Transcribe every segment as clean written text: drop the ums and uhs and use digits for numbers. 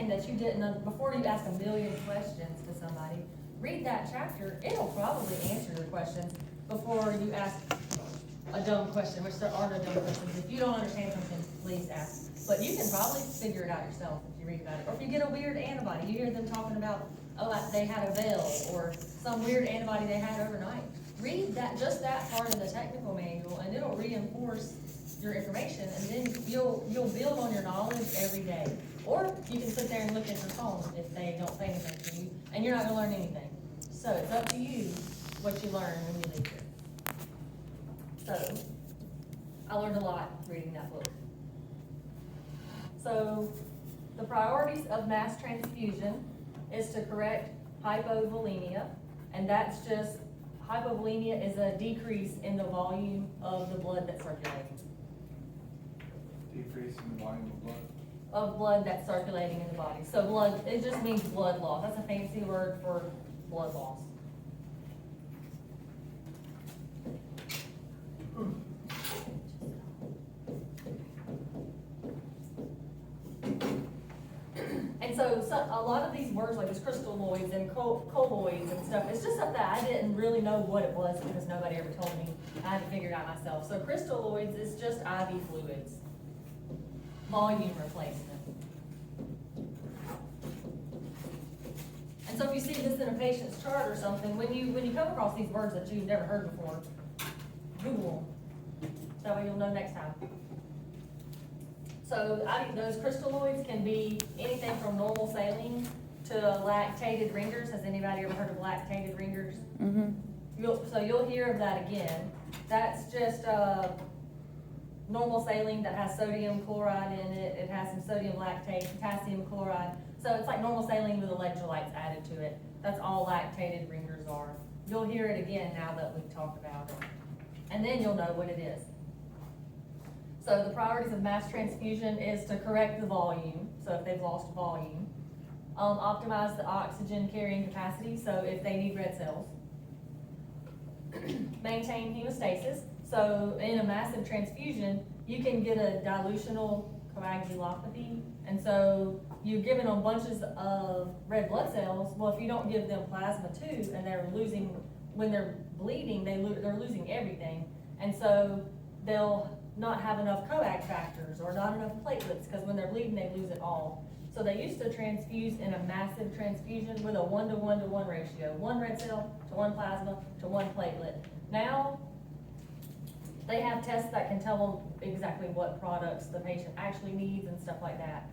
that you didn't, before you ask a million questions to somebody, read that chapter, it'll probably answer your questions before you ask a dumb question, which there are no dumb questions. If you don't understand something, please ask. But you can probably figure it out yourself if you read about it. Or if you get a weird antibody, you hear them talking about, oh, they had a veil, or some weird antibody they had overnight. Read that, just that part of the technical manual, and it'll reinforce your information, and then you'll build on your knowledge every day. Or you can sit there and look at your phone if they don't say anything to you, and you're not gonna learn anything. So it's up to you what you learn when you leave here. So, I learned a lot reading that book. So, the priorities of mass transfusion is to correct hypovolemia, and that's just, hypovolemia is a decrease in the volume of the blood that's circulating. Decrease in the volume of blood. Of blood that's circulating in the body. So blood, it just means blood loss. That's a fancy word for blood loss. And so a lot of these words like this crystalloids and colloids and stuff, it's just stuff that I didn't really know what it was because nobody ever told me. I had to figure it out myself. So crystalloids is just IV fluids. Volume replacement. And so if you see this in a patient's chart or something, when you come across these words that you've never heard before, Google them. That way you'll know next time. So those crystalloids can be anything from normal saline to lactated ringers. Has anybody ever heard of lactated ringers? Mm-hmm. You'll hear of that again. That's just normal saline that has sodium chloride in it. It has some sodium lactate, potassium chloride. So it's like normal saline with electrolytes added to it. That's all lactated ringers are. You'll hear it again now that we've talked about it. And then you'll know what it is. So the priorities of mass transfusion is to correct the volume. So if they've lost volume. Optimize the oxygen carrying capacity. So if they need red cells. Maintain hemostasis. So in a massive transfusion, you can get a dilutional coagulopathy. And so you're giving them bunches of red blood cells. Well, if you don't give them plasma too, and they're losing, when they're bleeding, they're losing everything. And so they'll not have enough coag factors or not enough platelets, because when they're bleeding, they lose it all. So they used to transfuse in a massive transfusion with a 1:1:1 ratio. 1 red cell to 1 plasma to 1 platelet. Now, they have tests that can tell them exactly what products the patient actually needs and stuff like that.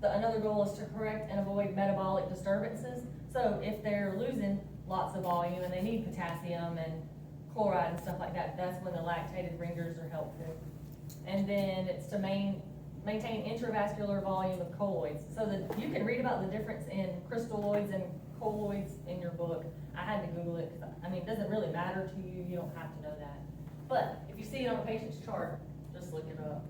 Another goal is to correct and avoid metabolic disturbances. So if they're losing lots of volume and they need potassium and chloride and stuff like that, that's when the lactated ringers are helpful. And then it's to maintain intravascular volume of colloids. So that you can read about the difference in crystalloids and colloids in your book. I had to Google it, because I mean, it doesn't really matter to you. You don't have to know that. But if you see it on a patient's chart, just look it up.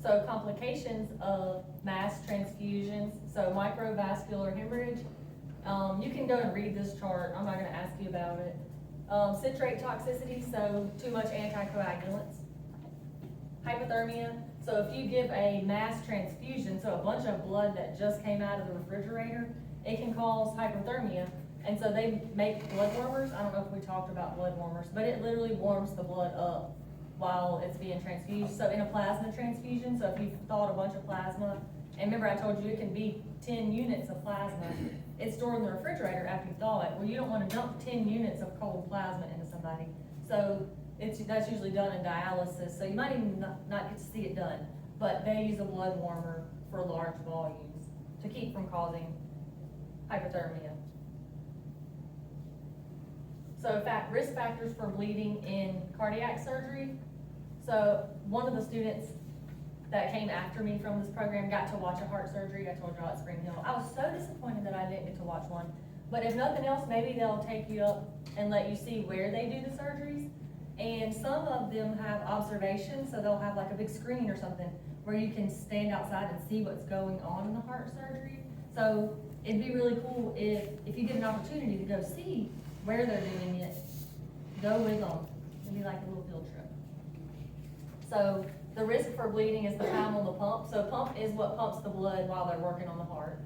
So complications of mass transfusions, so microvascular hemorrhage. You can go and read this chart. I'm not going to ask you about it. Citrate toxicity, so too much anticoagulants. Hypothermia, so if you give a mass transfusion, so a bunch of blood that just came out of the refrigerator, it can cause hypothermia. And so they make blood warmers. I don't know if we talked about blood warmers, but it literally warms the blood up while it's being transfused. So in a plasma transfusion, so if you thawed a bunch of plasma, and remember I told you it can be 10 units of plasma, it's stored in the refrigerator after you thaw it. Well, you don't want to dump 10 units of cold plasma into somebody. So that's usually done in dialysis, so you might even not get to see it done, but they use a blood warmer for large volumes to keep from causing hypothermia. So risk factors for bleeding in cardiac surgery. So one of the students that came after me from this program got to watch a heart surgery. I told y'all at Spring Hill. I was so disappointed that I didn't get to watch one. But if nothing else, maybe they'll take you up and let you see where they do the surgeries. And some of them have observation, so they'll have like a big screen or something where you can stand outside and see what's going on in the heart surgery. So it'd be really cool if you get an opportunity to go see where they're doing it, go with them. It'll be like a little field trip. So the risk for bleeding is the time on the pump. So pump is what pumps the blood while they're working on the heart.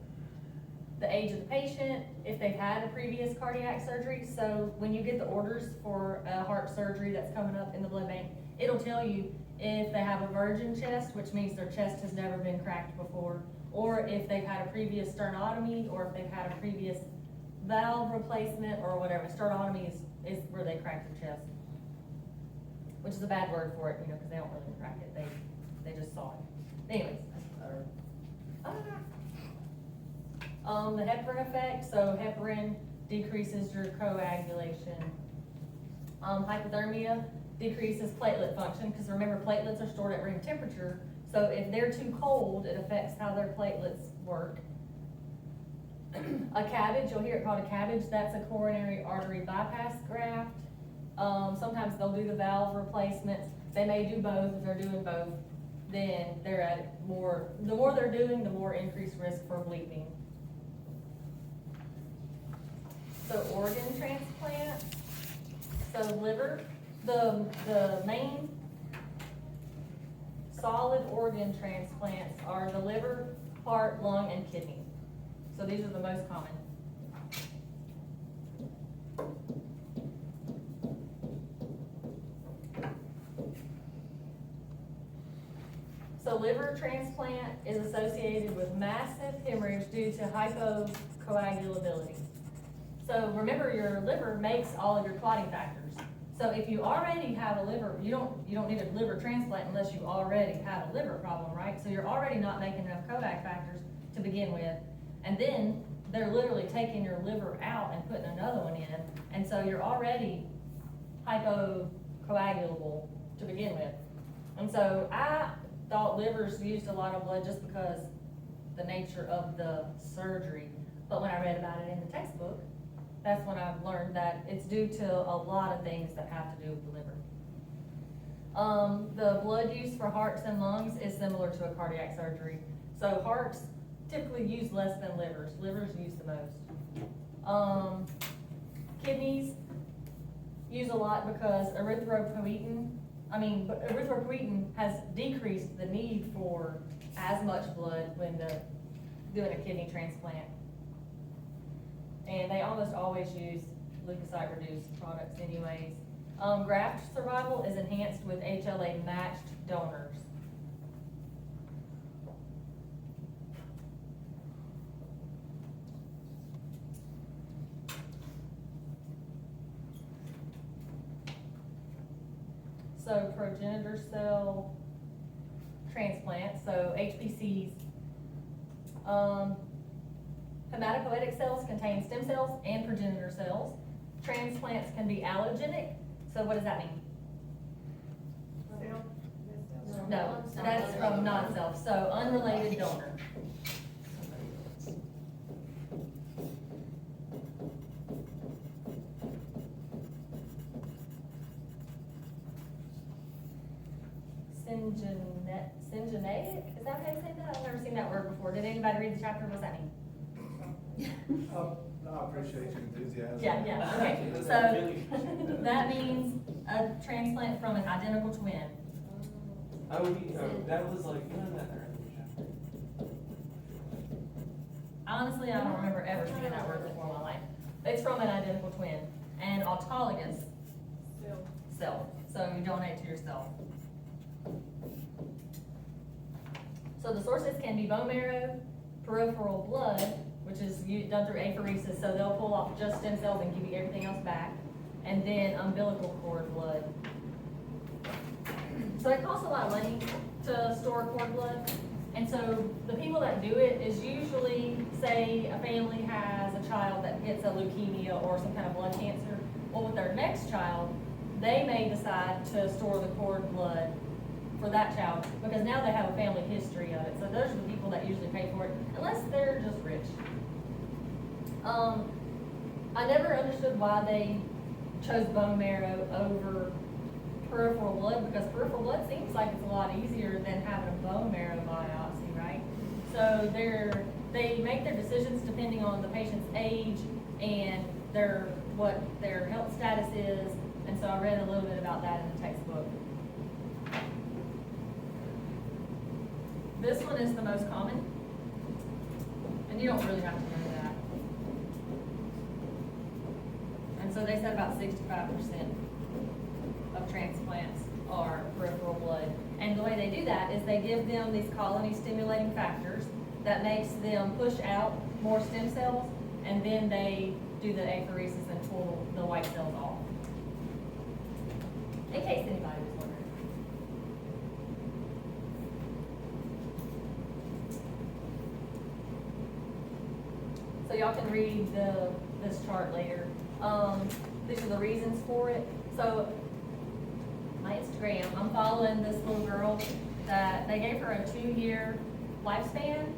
The age of the patient, if they've had a previous cardiac surgery. So when you get the orders for a heart surgery that's coming up in the blood bank, it'll tell you if they have a virgin chest, which means their chest has never been cracked before, or if they've had a previous sternotomy, or if they've had a previous valve replacement or whatever. Sternotomy is where they crack their chest, which is a bad word for it, you know, because they don't really crack it. They just saw it. Anyways. The heparin effect, so heparin decreases your coagulation. Hypothermia decreases platelet function, because remember, platelets are stored at room temperature, so if they're too cold, it affects how their platelets work. A CABG, you'll hear it called a CABG, that's a coronary artery bypass graft. Sometimes they'll do the valve replacements. They may do both. If they're doing both, then they're at more, the more they're doing, the more increased risk for bleeding. So organ transplant, so liver, the main solid organ transplants are the liver, heart, lung, and kidney. So these are the most common. So liver transplant is associated with massive hemorrhage due to hypocoagulability. So remember, your liver makes all of your clotting factors. So if you already have a liver, you don't need a liver transplant unless you already have a liver problem, right? So you're already not making enough coag factors to begin with. And then they're literally taking your liver out and putting another one in. And so you're already hypocoagulable to begin with. And so I thought livers used a lot of blood just because the nature of the surgery. But when I read about it in the textbook, that's when I've learned that it's due to a lot of things that have to do with the liver. The blood use for hearts and lungs is similar to a cardiac surgery. So hearts typically use less than livers. Livers use the most. Kidneys use a lot because erythropoietin has decreased the need for as much blood when doing a kidney transplant. And they almost always use leukocyte-reduced products anyways. Graft survival is enhanced with HLA-matched donors. So progenitor cell transplant, so HPCs. Hematopoietic cells contain stem cells and progenitor cells. Transplants can be allogenic. So what does that mean? No, that's from non-self, so unrelated donor. Syngeneic, is that how you say that? I've never seen that word before. Did anybody read the chapter? What does that mean? Oh, no, I appreciate your enthusiasm. Yeah, okay. So that means a transplant from an identical twin. Oh, that was like, that earlier chapter. Honestly, I don't remember ever seeing that word before in my life. It's from an identical twin, an autologous cell. So you donate to yourself. So the sources can be bone marrow, peripheral blood, which is done through apheresis, so they'll pull off just stem cells and give you everything else back, and then umbilical cord blood. So it costs a lot of money to store cord blood, and so the people that do it is usually, say a family has a child that gets a leukemia or some kind of blood cancer. Well, with their next child, they may decide to store the cord blood for that child, because now they have a family history of it. So those are the people that usually pay for it, unless they're just rich. I never understood why they chose bone marrow over peripheral blood, because peripheral blood seems like it's a lot easier than having a bone marrow biopsy, right? So they make their decisions depending on the patient's age and what their health status is, And so I read a little bit about that in the textbook. This one is the most common, and you don't really have to know that. And so they said about 65% of transplants are peripheral blood. And the way they do that is they give them these colony stimulating factors that makes them push out more stem cells, and then they do the apheresis and pull the white cells off. In case anybody was wondering. So y'all can read this chart later. These are the reasons for it. So my Instagram, I'm following this little girl that they gave her a 2-year lifespan.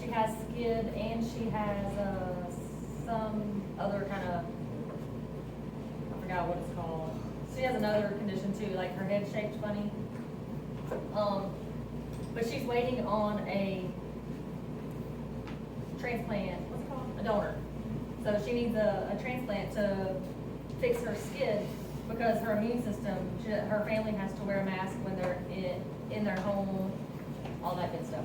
She has SCID and she has some other kind of, I forgot what it's called. She has another condition too, like her head shaped funny. But she's waiting on a transplant, what's it called? A donor. So she needs a transplant to fix her SCID because her immune system, her family has to wear a mask when they're in their home, all that good stuff.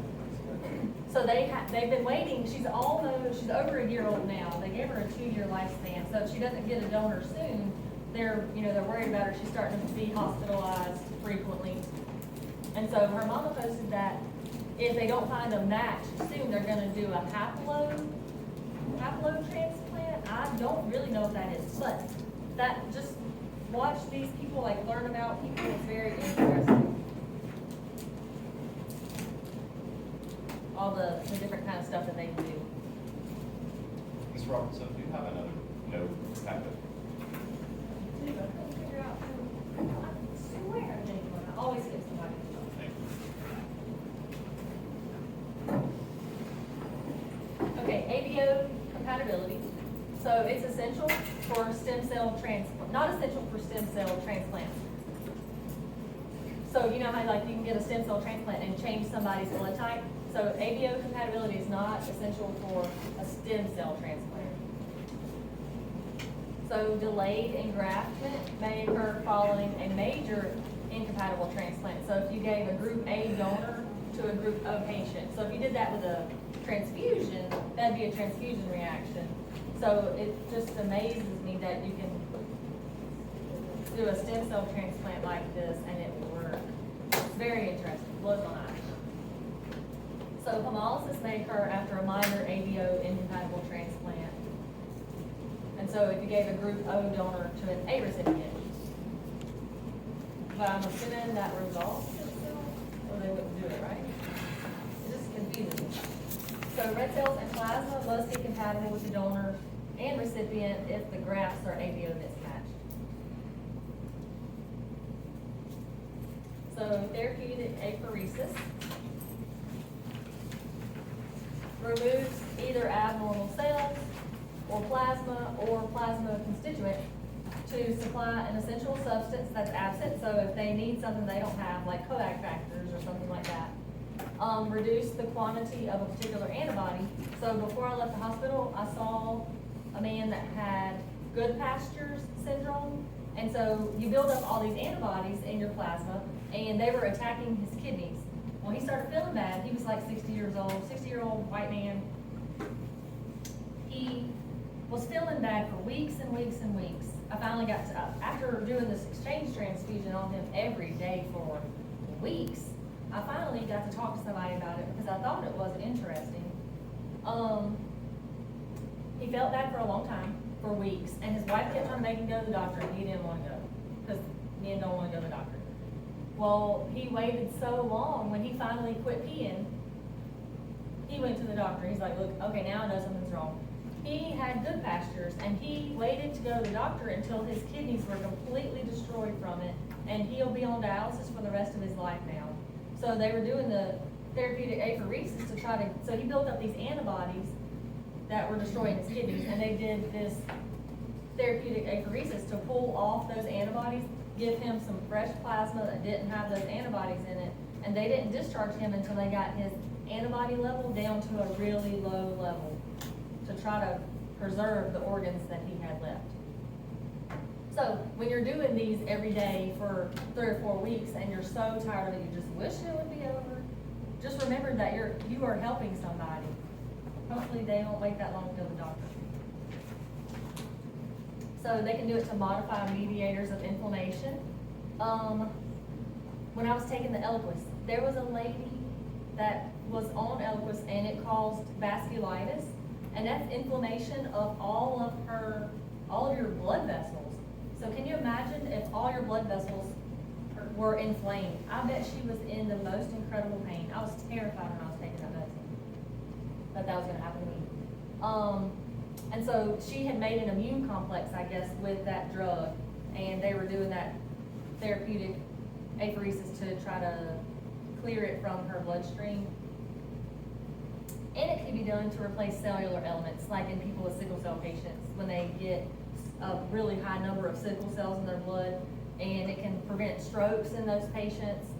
So they've been waiting, she's over a year old now. They gave her a 2-year lifespan. So if she doesn't get a donor soon, they're worried about her. She's starting to be hospitalized frequently. And so her mama posted that if they don't find a match soon, they're gonna do a haplo transplant. I don't really know what that is, but just watch these people, like learn about people. It's very interesting. All the different kind of stuff that they can do. Ms. Robertson, do you have another note packet? I couldn't figure out who, I swear I didn't, I always get somebody. Thank you. Okay, ABO compatibility. So it's essential for stem cell transplant, not essential for stem cell transplants. So you know how like you can get a stem cell transplant and change somebody's blood type? So ABO compatibility is not essential for a stem cell transplant. So delayed engraftment may occur following a major incompatible transplant. So if you gave a group A donor to a group O patient. So if you did that with a transfusion, that'd be a transfusion reaction. So it just amazes me that you can do a stem cell transplant like this and it will work. It's very interesting, blows my mind. So hemolysis may occur after a minor ABO incompatible transplant. And so if you gave a group O donor to an A recipient, but I'm assuming that resolves itself, or they wouldn't do it, right? It just confuses me. So red cells and plasma must be compatible with the donor and recipient if the grafts are ABO mismatched. So therapeutic apheresis removes either abnormal cells or plasma constituent to supply an essential substance that's absent. So if they need something they don't have, like coax factors or something like that, reduce the quantity of a particular antibody. So before I left the hospital, I saw a man that had Goodpasture's syndrome. And so you build up all these antibodies in your plasma and they were attacking his kidneys. Well, he started feeling bad. He was like 60-year-old white man. He was feeling bad for weeks and weeks and weeks. I finally got to, after doing this exchange transfusion on him every day for weeks, I finally got to talk to somebody about it because I thought it was interesting. He felt bad for a long time, for weeks, and his wife kept trying to make him go to the doctor and he didn't want to go because men don't want to go to the doctor. Well, he waited so long. When he finally quit peeing, he went to the doctor. He's like, look, okay, now I know something's wrong. He had Goodpasture's and he waited to go to the doctor until his kidneys were completely destroyed from it, and he'll be on dialysis for the rest of his life now. So they were doing the therapeutic apheresis to try to, so he built up these antibodies that were destroying his kidneys, and they did this therapeutic apheresis to pull off those antibodies, give him some fresh plasma that didn't have those antibodies in it, and they didn't discharge him until they got his antibody level down to a really low level to try to preserve the organs that he had left. So when you're doing these every day for 3 or 4 weeks and you're so tired of it, you just wish it would be over, just remember that you are helping somebody. Hopefully they won't wait that long to go to the doctor. So they can do it to modify mediators of inflammation. When I was taking the Eliquis, there was a lady that was on Eliquis and it caused vasculitis, and that's inflammation of all of your blood vessels. So can you imagine if all your blood vessels were inflamed? I bet she was in the most incredible pain. I was terrified when I was taking that medicine, that was gonna happen to me. And so she had made an immune complex, I guess, with that drug, and they were doing that therapeutic apheresis to try to clear it from her bloodstream. And it can be done to replace cellular elements, like in people with sickle cell patients, when they get a really high number of sickle cells in their blood, and it can prevent strokes in those patients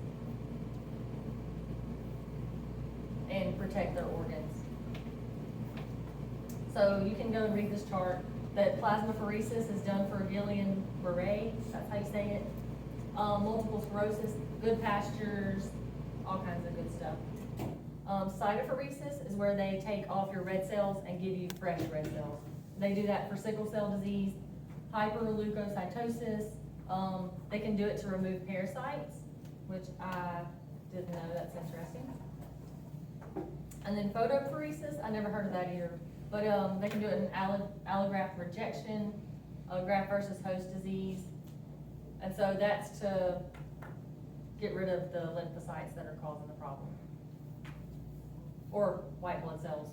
and protect their organs. So you can go and read this chart, that plasmapheresis is done for Guillain-Barré, that's how you say it. Multiple sclerosis, good pastures, all kinds of good stuff. Cytopheresis is where they take off your red cells and give you fresh red cells. They do that for sickle cell disease, hyperleukocytosis. They can do it to remove parasites, which I didn't know, that's interesting. And then photopheresis, I never heard of that either. But they can do it in allograft rejection, graft versus host disease. And so that's to get rid of the lymphocytes that are causing the problem. Or white blood cells.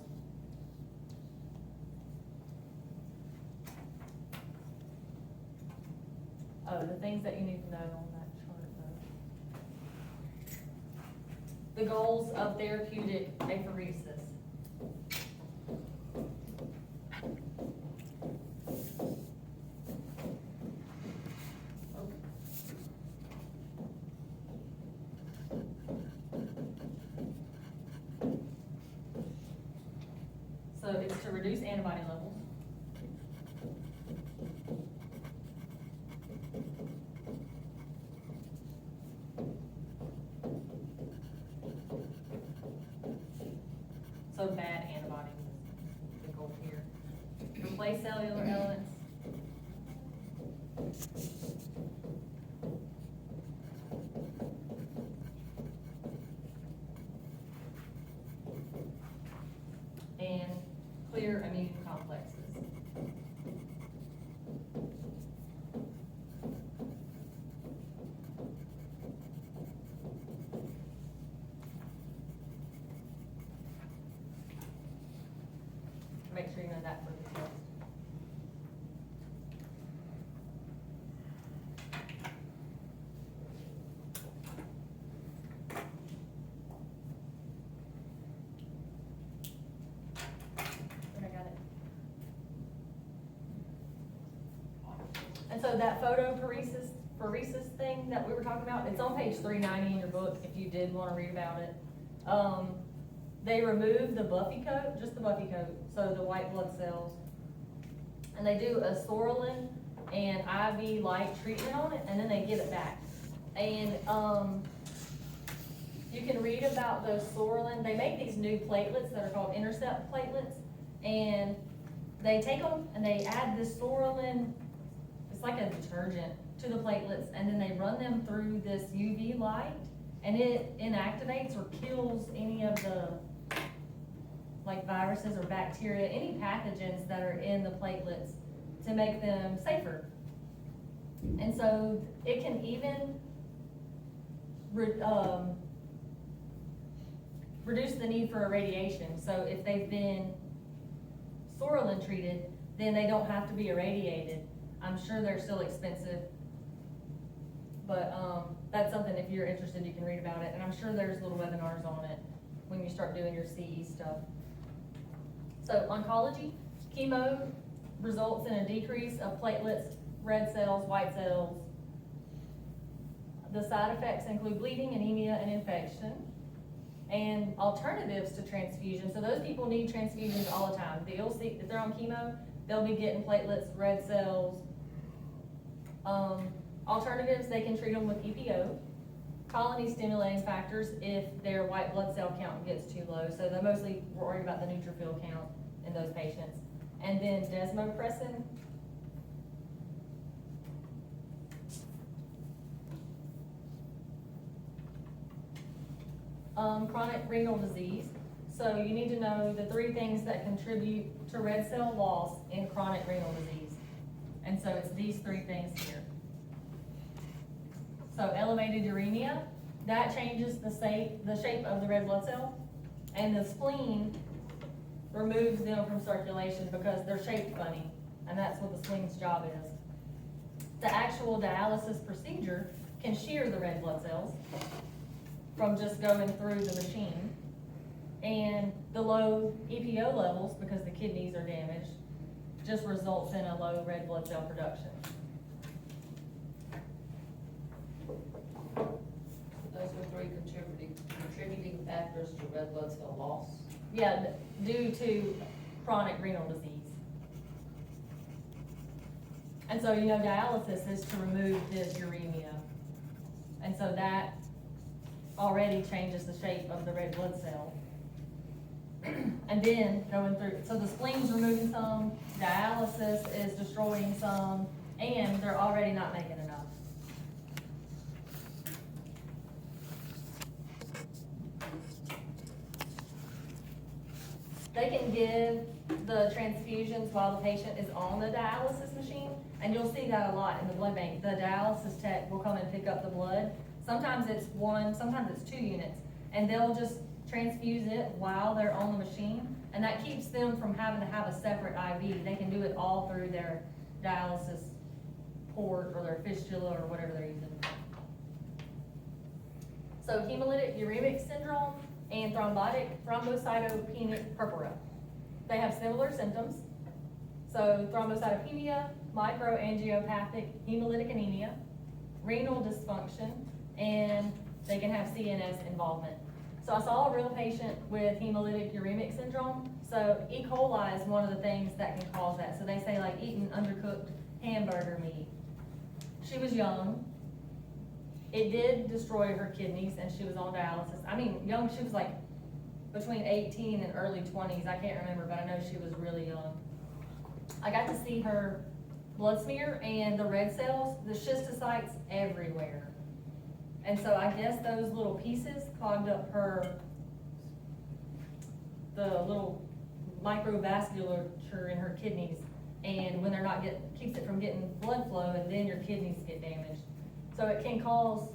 Oh, the things that you need to know on that chart though. The goals of therapeutic apheresis. So it's to reduce antibody levels. So bad antibodies is the goal here. Replace cellular elements. And clear immune complexes. Make sure you know that for the test. I got it. And so that photopheresis thing that we were talking about, it's on page 390 in your book if you did want to read about it. They remove the buffy coat, just the buffy coat, so the white blood cells. And they do a Sorolin and IV light treatment on it, and then they give it back. And you can read about those Sorolin. They make these new platelets that are called intercept platelets, and they take them and they add this Sorolin, it's like a detergent, to the platelets, and then they run them through this UV light, and it inactivates or kills any of the like viruses or bacteria, any pathogens that are in the platelets to make them safer. And so it can even reduce the need for irradiation. So if they've been Sorolin treated, then they don't have to be irradiated. I'm sure they're still expensive, but that's something, if you're interested, you can read about it. And I'm sure there's little webinars on it when you start doing your CE stuff. So oncology, chemo results in a decrease of platelets, red cells, white cells. The side effects include bleeding, anemia, and infection. And alternatives to transfusion, so those people need transfusions all the time. They'll see, if they're on chemo, they'll be getting platelets, red cells, Alternatives, they can treat them with EPO. Colony stimulating factors if their white blood cell count gets too low, so they're mostly worried about the neutrophil count in those patients. And then desmopressin. Chronic renal disease. So you need to know the 3 things that contribute to red cell loss in chronic renal disease. And so it's these 3 things here. So elevated uremia, that changes the shape of the red blood cell. And the spleen removes them from circulation because they're shaped funny. And that's what the spleen's job is. The actual dialysis procedure can shear the red blood cells from just going through the machine. And the low EPO levels, because the kidneys are damaged, just results in a low red blood cell production. Those are 3 contributing factors to red blood cell loss. Yeah, due to chronic renal disease. And so, dialysis is to remove this uremia. And so that already changes the shape of the red blood cell. And then going through, so the spleen's removing some, dialysis is destroying some, and they're already not making enough. They can give the transfusions while the patient is on the dialysis machine, and you'll see that a lot in the blood bank. The dialysis tech will come and pick up the blood. Sometimes it's 1, sometimes it's 2 units, and they'll just transfuse it while they're on the machine, and that keeps them from having to have a separate IV. They can do it all through their dialysis port or their fistula or whatever they're using. So hemolytic uremic syndrome and thrombotic thrombocytopenic purpura. They have similar symptoms. So thrombocytopenia, microangiopathic hemolytic anemia, renal dysfunction, and they can have CNS involvement. So I saw a real patient with hemolytic uremic syndrome. So E. coli is one of the things that can cause that. So they say like eating undercooked hamburger meat. She was young. It did destroy her kidneys and she was on dialysis. I mean, young, she was like between 18 and early 20s. I can't remember, but I know she was really young. I got to see her blood smear and the red cells, the schistocytes everywhere. And so I guess those little pieces clogged up the little microvasculature in her kidneys. And when they're not keeps it from getting blood flow, and then your kidneys get damaged. So it can cause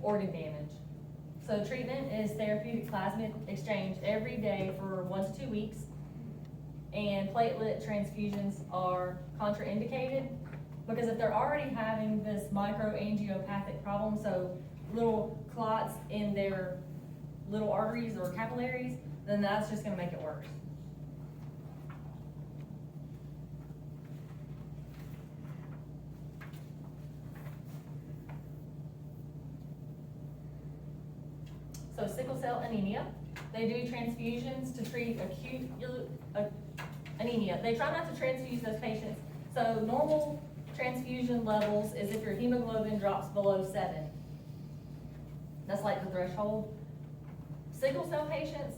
organ damage. So treatment is therapeutic plasma exchange every day for 1 to 2 weeks. And platelet transfusions are contraindicated because if they're already having this microangiopathic problem, so little clots in their little arteries or capillaries, then that's just gonna make it worse. So sickle cell anemia, they do transfusions to treat acute anemia. They try not to transfuse those patients. So normal transfusion levels is if your hemoglobin drops below 7. That's like the threshold. Sickle cell patients,